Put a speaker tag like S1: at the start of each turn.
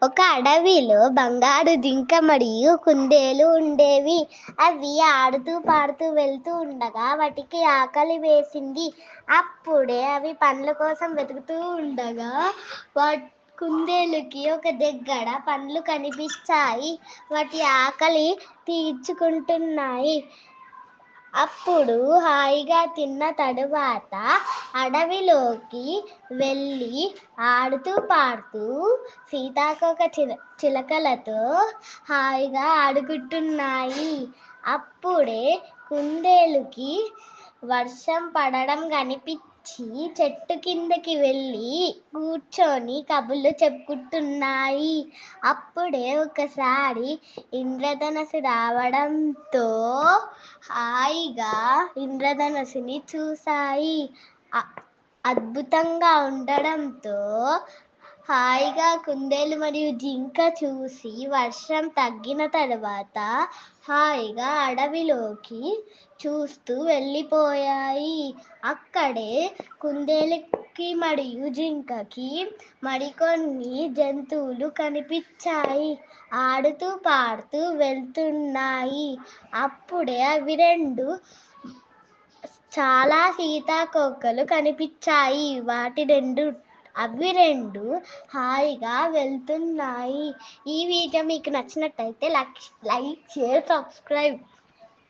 S1: ఒక అడవిలో బంగారు జింక మరియు కుందేలు ఉండేవి. అవి ఆడుతూ పాడుతూ వెళ్తూ ఉండగా వాటికి ఆకలి వేసింది. అప్పుడే అవి పండ్ల కోసం వెతుకుతూ ఉండగా కుందేలుకి ఒక దగ్గర పండ్లు కనిపించాయి. వాటి ఆకలి తీర్చుకుంటున్నాయి. అప్పుడు హాయిగా తిన్న తరువాత అడవిలోకి వెళ్ళి ఆడుతూ పాడుతూ సీతాకోక చిలకలతో హాయిగా ఆడుకుంటున్నాయి. అప్పుడే కుందేలుకి వర్షం పడడం కనిపించి చెట్టు కిందకి వెళ్ళి కూర్చొని కబుర్లు చెప్పుకుంటున్నాయి. అప్పుడే ఒకసారి ఇంద్రధనస్సు రావడంతో హాయిగా ఇంద్రధనస్సుని చూశాయి. అద్భుతంగా ఉండడంతో హాయిగా కుందేలు మరియు జింక చూసి వర్షం తగ్గిన తర్వాత హాయిగా అడవిలోకి చూస్తూ వెళ్ళిపోయాయి. అక్కడే కుందేలుకి మరియు జింకకి మరికొన్ని జంతువులు కనిపించాయి. ఆడుతూ పాడుతూ వెళ్తున్నాయి. అప్పుడే అవి చాలా సీతాకోకలు కనిపించాయి. అవి రెండు హాయిగా వెళ్తున్నాయి. ఈ వీడియో మీకు నచ్చినట్టయితే లైక్, షేర్, సబ్స్క్రైబ్.